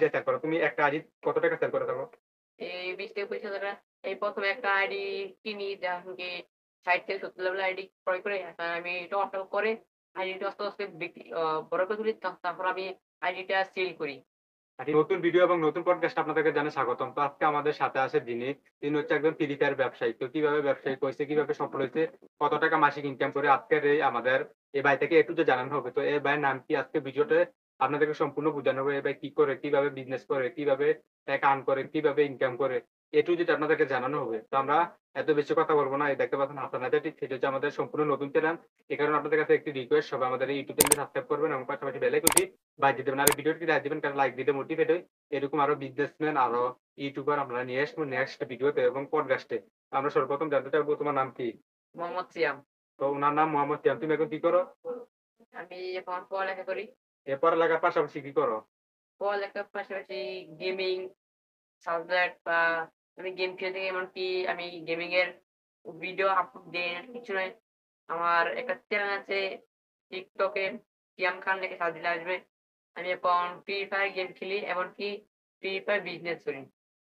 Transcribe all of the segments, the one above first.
যে সেল করো। তুমি একটা আইডি কত টাকা সেল করে থাকো? এই ২০ থেকে ২৫,০০০ টাকা। এই ১ম এ একটা আইডি কিনি কি ৬০ থেকে ৭০ লেভেল আইডি ক্রয় করে আমি টপ আপ করে আইডিটা আস্তে, আস্তে বিক্রি বড় করে তুলি। তারপর আমি আইডিটা সেল করি। নতুন ভিডিও এবং নতুন পডকাস্টে আপনাদেরকে জানাই স্বাগতম। তো আজকে আমাদের সাথে আছে যিনি, তিনি হচ্ছে একজন ফ্রি ফায়ার ব্যবসায়ী। তো কিভাবে ব্যবসায়িক হইছে, কিভাবে সফল হইছে, কত টাকা মাসিক ইনকাম করে আজকের এই আমাদের এই ভাই থেকে A to Z জানানো হবে। তো এই ভাইয়ের নাম কি আজকে ভিডিওতে আপনাদেরকে সম্পূর্ণ বুঝানো হবে। এই ভাই কি করে, কিভাবে বিজনেস করে, কিভাবে টাকা আর্ন করে, কিভাবে ইনকাম করে A to Z আপনাদেরকে জানানো হবে। তো আমরা এত বেশি কথা বলব না। এই দেখতে পাচ্ছেন হাসান আইডিয়া সেটা হচ্ছে আমাদের সম্পূর্ণ নতুন চ্যানেল। এই কারণে আপনাদের কাছে একটি রিকোয়েস্ট, সবাই আমাদের এই ইউটিউব চ্যানেলটি সাবস্ক্রাইব করবেন এবং পাশাপাশি বেল আইকনটি বাজিয়ে দিবেন। আর এই ভিডিওটি লাইক দিবেন, কারণ লাইক দিলে মোটিভেট হই। এরকম আরো বিজনেসম্যান, আরো ইউটিউবার আমরা নিয়ে আসবো নেক্সট ভিডিওতে এবং পডকাস্টে। আমরা সর্বপ্রথম জানতে চাইবো তোমার নাম কি? মোহাম্মদ সিয়াম। তো উনার নাম মোহাম্মদ সিয়াম। তুমি এখন কি করো? আমি এখন পড়ালেখা করি। এ পড়ালেখার পাশাপাশি কি করো? পড়ালেখার পাশাপাশি গেমিং সাবজেক্ট বা আমি গেম খেলে থাকি, এমনকি আমি গেমিং এর ভিডিও আপলোড দেই না, কিছু নয়। আমার একটা চ্যানেল আছে TikTok এ, সিয়াম খান লিখে সার্চ দিলে আসবে। আমি এখন ফ্রি ফায়ার গেম খেলি, এমনকি ফ্রি ফায়ার বিজনেস করি।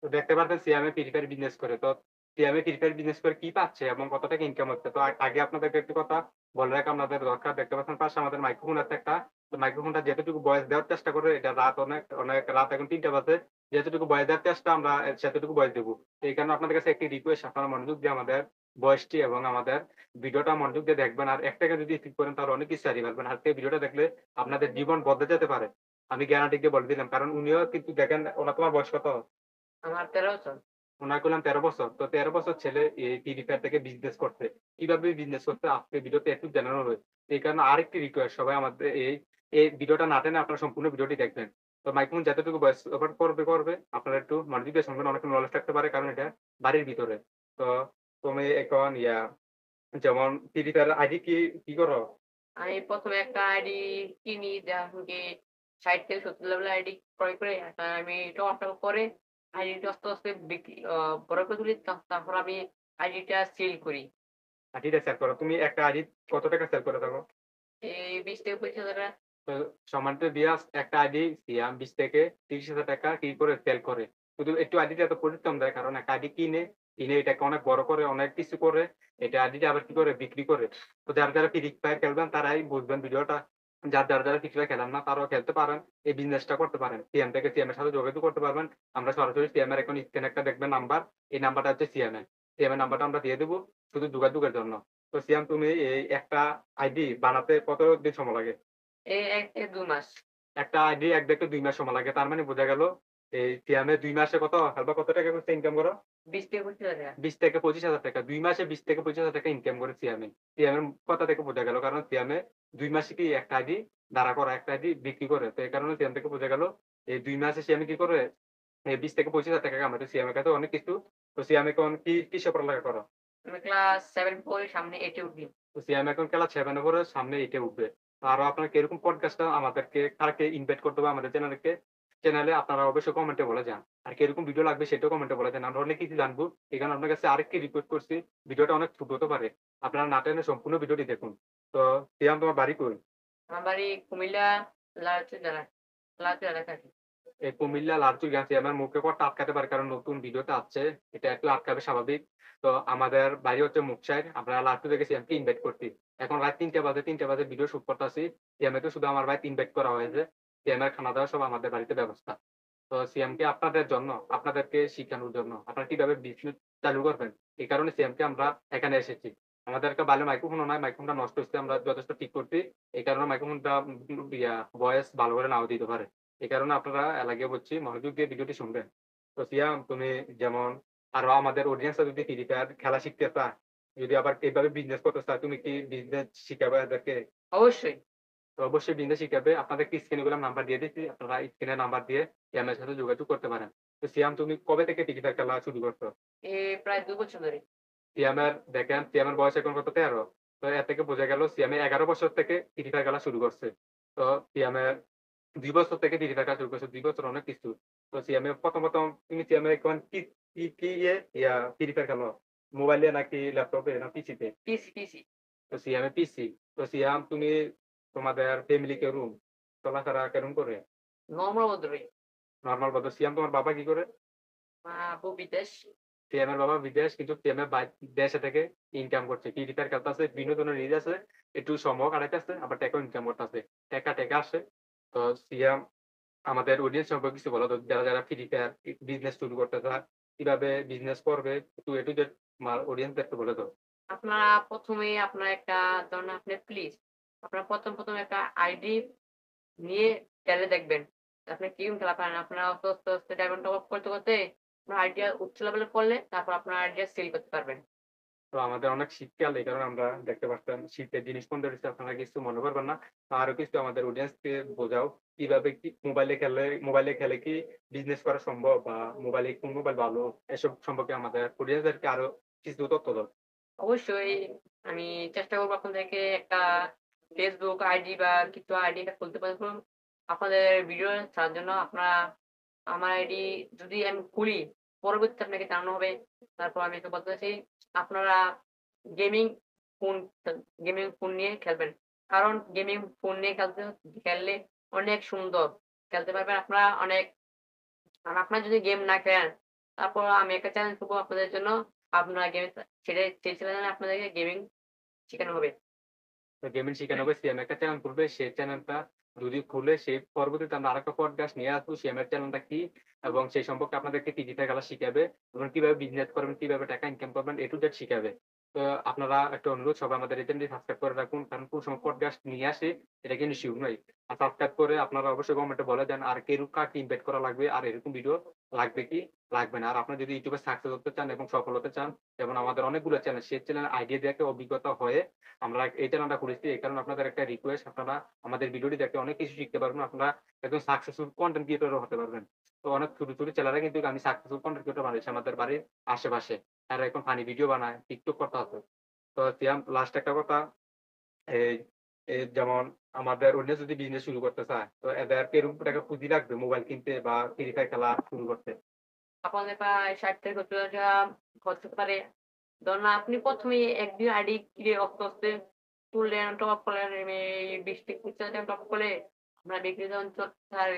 তো দেখতে পাচ্ছেন সিয়ামে ফ্রি ফায়ার বিজনেস করে। তো সিয়ামে ফ্রি ফায়ার বিজনেস করে কি পাচ্ছে এবং কত টাকা ইনকাম হচ্ছে? তো আগে আপনাদেরকে একটু কথা বলে রাখা আপনাদের দরকার। দেখতে পাচ্ছেন পাশে আমাদের মাইক্রোফোন আছে একটা। তো মাইক্রোফোনটা যেতটুকু ভয়েস দেওয়ার চেষ্টা করে, এটা রাত অনেক, অনেক রাত এখন ৩টা বাজে। যেতটুকু ভয়েস দেওয়ার চেষ্টা আমরা সেতটুকু ভয়েস দেব। তো এই কারণে আপনাদের কাছে একটি রিকোয়েস্ট, আপনারা মনোযোগ দিয়ে আমাদের ভয়েসটি এবং আমাদের ভিডিওটা মনোযোগ দিয়ে দেখবেন। আর ১ টাকা যদি স্কিপ করেন তাহলে অনেক কিছু হারিয়ে ফেলবেন। আজকে ভিডিওটা দেখলে আপনাদের জীবন বদলে যেতে পারে। আমি গ্যারান্টি দিয়ে বলে দিলাম। কারণ উনিও কিন্তু দেখেন, তোমার বয়স কত? আমার ১৩ বছর। উনার করলাম ১৩ বছর। তো ১৩ বছর ছেলে এই ফ্রি ফায়ার থেকে বিজনেস করছে। কিভাবে বিজনেস করছে আজকে ভিডিওতে একটু জানানো হবে। এই কারণে আরেকটি রিকোয়েস্ট, সবাই আমাদের এই ভিডিওটা না টেনে আপনারা সম্পূর্ণ ভিডিওটি দেখবেন। তো মাইক্রোফোন যতটুকু ভয়েস ওভার করবে আপনারা একটু মনোযোগ দিয়ে শুনবেন। অনেক নলেজ থাকতে পারে, কারণ এটা বাড়ির ভিতরে। তো তুমি এখন যেমন ফ্রি ফায়ার আইডি কি করো? আমি ১ম এ একটা আইডি কিনি কি ৬০ থেকে ৭০ লেভেল আইডি ক্রয় করে আমি টপ আপ করে আইডিটা আস্তে, আস্তে বিক্রি বড় করে তুলি। তারপর আমি আইডিটা সেল করি। আইডিটা সেল করো। তুমি একটা আইডি কত টাকা সেল করে থাকো? এই ২০ থেকে ২৫,০০০ টাকা। তো সম্মানিত ভিউয়ার্স, একটা আইডি সিয়াম ২০ থেকে ৩০,০০০ টাকা কি করে সেল করে। শুধু একটু আইডিটা এত পরিশ্রম দেয়, কারণ একটা আইডি কিনে এটাকে অনেক বড় করে, অনেক কিছু করে, এটা আইডিটা আবার কি করে বিক্রি করে। তো যারা ফ্রি ফায়ার খেলবেন তারাই বুঝবেন ভিডিওটা। যারা ফ্রি ফায়ার খেলেন না তারাও খেলতে পারেন। এই বিজনেসটা করতে পারেন। সিয়াম এর সাথে যোগাযোগ করতে পারবেন। আমরা সরাসরি সিয়াম এর এখন স্ক্রিনে একটা দেখবেন নাম্বার। এই নাম্বারটা হচ্ছে সিয়াম এর। সিয়াম এর নাম্বারটা আমরা দিয়ে দেব শুধু যোগাযোগের জন্য। তো সিয়াম, তুমি এই একটা আইডি বানাতে কত দিন সময় লাগে? এই ১ থেকে ২ মাস। একটা আইডি ১ থেকে ২ মাস সময় লাগে। তার মানে বোঝা গেল এই সিয়ামে ২ মাসে কত টাকা করে ইনকাম করো? ২০ থেকে ২৫,০০০ টাকা। ২০ থেকে ২৫,০০০ টাকা। ২ মাসে ২০ থেকে ২৫,০০০ টাকা ইনকাম করে সিয়ামে। সিয়ামের কথা থেকে বোঝা গেল। কারণ সিয়ামে ২ মাসে কি একটা আইডি দাঁড়া করা, একটা আইডি বিক্রি করে। তো এই কারণে সিয়াম থেকে বোঝা গেল এই ২ মাসে সিয়ামে কি করে ২০ থেকে ২৫,০০০ টাকা কামায়। তো সিয়ামের কাছে অনেক কিছু। তো সিয়াম এখন কিসে পড়ালেখা করো? আমি ক্লাস ৭ পড়ি, সামনে 8 এ উঠি। তো সিয়াম এখন ক্লাস 7 এ পড়ে, সামনে 8 এ উঠবে। তো আরো আপনার কিরকম পডকাস্টটা আমাদেরকে কাকে ইনভাইট করতে হবে আমাদের চ্যানেলে আপনারা অবশ্যই কমেন্টে বলে যান। আর কিরকম ভিডিও লাগবে সেটাও কমেন্টে বলে যান। আমরা অনেক কিছু জানবো। এখানে আপনার কাছে আরেকটি রিকোয়েস্ট করছি। ভিডিওটা অনেক ছোট হতে পারে। আপনারা না টেনে সম্পূর্ণ ভিডিওটি দেখুন। তো সিয়াম, তোমার বাড়ি কই? আমার বাড়ি কুমিল্লা, লালচুর জেলায়। লালচুর এলাকায়। এই কুমিল্লা লালচুরগঞ্জ। আমার মুখে কথা আটকাতে পারে, কারণ নতুন ভিডিওতে আসছে। এটা একটু আটকাবে স্বাভাবিক। তো আমাদের বাড়ি হচ্ছে মুকসাইর। আমরা লালচুর থেকে সিয়ামকে ইনভাইট করছি। এখন রাত ৩টা বাজে, ৩টা বাজে ভিডিও শুট করতাছি। সিয়ামকে শুধু আমার বাড়িতে ইনভাইট করা হয়েছে। সিয়ামের খাওয়া-দাওয়া সব আমাদের বাড়িতে ব্যবস্থা। তো সিয়ামকে আপনাদের জন্য, আপনাদেরকে শিখানোর জন্য আপনারা কিভাবে বিজনেস চালু করবেন, এই কারণে সিয়ামকে আমরা এখানে এসেছি। আমাদের একটা ভালো মাইক্রোফোনও নাই। মাইক্রোফোনটা নষ্ট হইছে। আমরা যথেষ্ট ঠিক করছি। এই কারণে মাইক্রোফোনটা ভয়েস ভালো করে নাও দিতে পারে। এই কারণে আপনারা এলাকে বলছি মনোযোগ দিয়ে ভিডিওটি শুনবেন। তো সিয়াম, তুমি যেমন আরো আমাদের অডিয়েন্সরা যদি ফ্রি ফায়ার খেলা শিখতে চায়, যদি আবার এভাবে বিজনেস করতে চায়, তুমি কি বিজনেস শিখাবে এদেরকে? অবশ্যই। তো অবশ্যই বিজনেস শিখাবে। আপনাদেরকে স্ক্রিনে গুলাম নাম্বার দিয়ে দিচ্ছি। আপনারা স্ক্রিনে নাম্বার দিয়ে সিয়াম এর সাথে যোগাযোগ করতে পারেন। তো সিয়াম, তুমি কবে থেকে ফ্রি ফায়ার খেলা শুরু করছো? প্রায় ২ বছর ধরে। সিয়ামের বয়স এখন কত? ১৩। তো এর থেকে বোঝা গেল সিয়ামে ১১ বছর থেকে ফ্রি ফায়ার খেলা শুরু করছে। তো সিয়ামের ২ বছর থেকে ফ্রি ফায়ার খেলা শুরু করছে। ২ বছর অনেক কিছু। তো সিয়ামে প্রথম তুমি সিয়ামে এখন কি ফ্রি ফায়ার খেলো? মোবাইলে নাকি ল্যাপটপে না পিসিতে? পিসি। তো সিয়ামে পিসি। তো সিয়াম, তুমি তোমাদের ফ্যামিলি কেরুম? চলাফেরা কেরম করে? নম্র ভদ্রই। নরমাল বলতো সিয়াম তোমার বাবা কি করে? আব্বু বিদেশ। সিয়াম এর বাবা বিদেশ কিন্তু সিয়াম এর দেশে থেকে ইনকাম করছে। ফ্রি ফায়ার খেলতেছে, বিনোদনের রিচ আছে, একটু সময় কাটাইতেছে, আবার টাকাও ইনকাম করতেছে। টাকা আসে। তো সিয়াম আমাদের অডিয়েন্স সম্পর্কে কিছু বলো তো যারা ফ্রি ফায়ার বিজনেস শুরু করতে চায়, কিভাবে বিজনেস করবে একটু এ টু জেড আমার অডিয়েন্সদেরকে বলে দাও। আপনারা ১ম এই আপনার একটা ধরুন আপনি প্লিজ আপনারা ১ম একটা আইডি নিয়ে খেলে দেখবেন। আপনি কিরকম খেলা পারেন। আপনারা আস্তে ডায়মন্ড টপ আপ করতে আপনার আইডিয়া উচ্চ লেভেলে করলে তারপর আপনার আইডিয়া সেল করতে পারবেন। তো আমাদের অনেক শীতকাল এই কারণে আমরা দেখতে পাচ্ছেন শীতের জিনিস কোনটা রয়েছে আপনারা কিছু মনে করবেন না। আরো কিছু আমাদের অডিয়েন্সকে বোঝাও কিভাবে কি মোবাইলে খেলে কি বিজনেস করা সম্ভব বা কোন মোবাইল ভালো এসব সম্পর্কে আমাদের অডিয়েন্সদেরকে আরো কিছু তথ্য দাও। অবশ্যই আমি চেষ্টা করব আপনাদেরকে একটা Facebook আইডি বা কিছু আইডি একটা খুলতে পারবো। আপনাদের ভিডিও ছাড়ার জন্য আপনারা আমার আইডি যদি আমি খুলি, পরবর্তীতে আপনাকে জানানো হবে। তারপর আমি একটা বলতে চাচ্ছি, আপনারা গেমিং ফোন গেমিং ফোন নিয়ে খেলবেন। কারণ গেমিং ফোন নিয়ে খেললে অনেক সুন্দর। খেলতে পারবেন আপনারা অনেক আর আপনারা যদি গেম না খেলেন, তারপর আমি একটা চ্যালেঞ্জ করব আপনাদের জন্য। আপনারা গেম সেই চ্যানেলে আপনাদেরকে গেমিং শিখানো হবে। তো গেমিং শিখানো হবে সিএম একটা চ্যানেল খুলবে সেই চ্যানেলটা যদি খুলে সেই পরবর্তীতে আমরা আরেকটা পডকাস্ট নিয়ে আসবো সিএম এর চ্যানেলটা কি এবং সেই সম্পর্কে আপনাদেরকে ডিজিটাল খেলা শিখাবে এবং কিভাবে বিজনেস করবেন কিভাবে টাকা ইনকাম করবেন এ টু জেড শিখাবে। তো আপনারা একটা অনুরোধ সবাই আমাদের এই চ্যানেলটি সাবস্ক্রাইব করে রাখুন কারণ কোন সময় পডকাস্ট নিয়ে আসে এটা কিন্তু শিওর নয়। আর সাবস্ক্রাইব করে আপনারা অবশ্যই কমেন্টে বলে দেন আর কাকে ইনভাইট করা লাগবে আর এরকম ভিডিও লাগবে কি লাগবে না। আর আপনারা যদি ইউটিউবে সাকসেস হতে চান এবং সফল হতে চান যেমন আমাদের অনেকগুলো চ্যানেল সেই চ্যানেল আইডিয়া দিয়ে একটা অভিজ্ঞতা হয়ে আমরা এই চ্যানেলটা খুলেছি। এই কারণে আপনাদের একটা রিকোয়েস্ট আপনারা আমাদের ভিডিওটি দেখে অনেক কিছু শিখতে পারবেন। আপনারা একজন সাকসেসফুল কনটেন্ট ক্রিয়েটর হতে পারবেন। তো অনেক ছোট ছেলেরা কিন্তু আমি সাকসেসফুল কনটেন্ট ক্রিয়েটর বানাইছি আমাদের বাড়ির আশেপাশে। তারা এখন ফানি ভিডিও বানায়, টিকটক করতে আছে। তো সিয়াম লাস্ট একটা কথা এই এই যেমন আমাদের অন্য যদি বিজনেস শুরু করতে চায় তো এদের কিরকম টাকা পুঁজি লাগবে মোবাইল কিনতে বা ফ্রি ফায়ার খেলা শুরু করতে? আপনাদের প্রায় ৬০ থেকে ৭০ টাকা খরচ হতে পারে। ধরুন আপনি ১ম এই ১-২ আইডি কিনে আস্তে তুললেন, টপ আপ করলেন। এই ২০ থেকে ৩০ হাজার টাকা টপ আপ করলে আপনার বিক্রি যখন প্রায়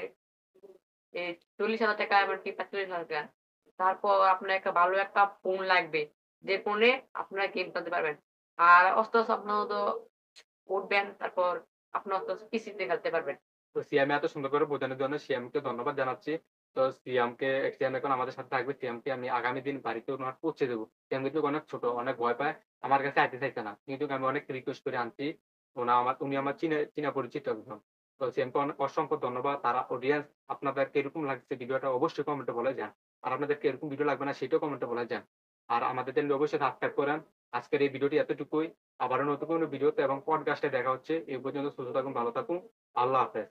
৪০,০০০ টাকা এমনকি ৪৫,০০০ টাকা। তারপর আপনার ভালো একটা ফোন লাগবে। যে ফোনে আপনারা গেম খেলতে পারবেন। আর আপনার তো উঠবেন, তারপর আপনার পিসিতে খেলতে পারবেন। তো সিয়াম এত সুন্দর করে বোঝানোর জন্য সিয়ামকে ধন্যবাদ জানাচ্ছি। তো সিয়াম এখন আমাদের সাথে থাকবে। সিয়ামকে আমি আগামী দিন বাড়িতে উনার পৌঁছে দেব। সিয়াম কিন্তু অনেক ছোট, অনেক ভয় পায়। আমার কাছে আইতে চাইছে না। কিন্তু আমি অনেক রিকোয়েস্ট করে আনছি। উনি আমার চীনা পরিচিত একজন। তো সিয়ামকে অসংখ্য ধন্যবাদ। তারা অডিয়েন্স আপনাদের কিরকম লাগছে ভিডিওটা অবশ্যই কমেন্টে বলে যান। আর আপনাদের কিরকম ভিডিও লাগবে না সেটাও কমেন্টে বলে যান। আর আমাদের চ্যানেল অবশ্যই সাবস্ক্রাইব করেন। আজকের এই ভিডিওটি এতটুকুই। আবারও নতুন কোনো ভিডিওতে এবং পডকাস্টে দেখা হচ্ছে। এই পর্যন্ত সুস্থ থাকুন, ভালো থাকুন। আল্লাহ হাফেজ।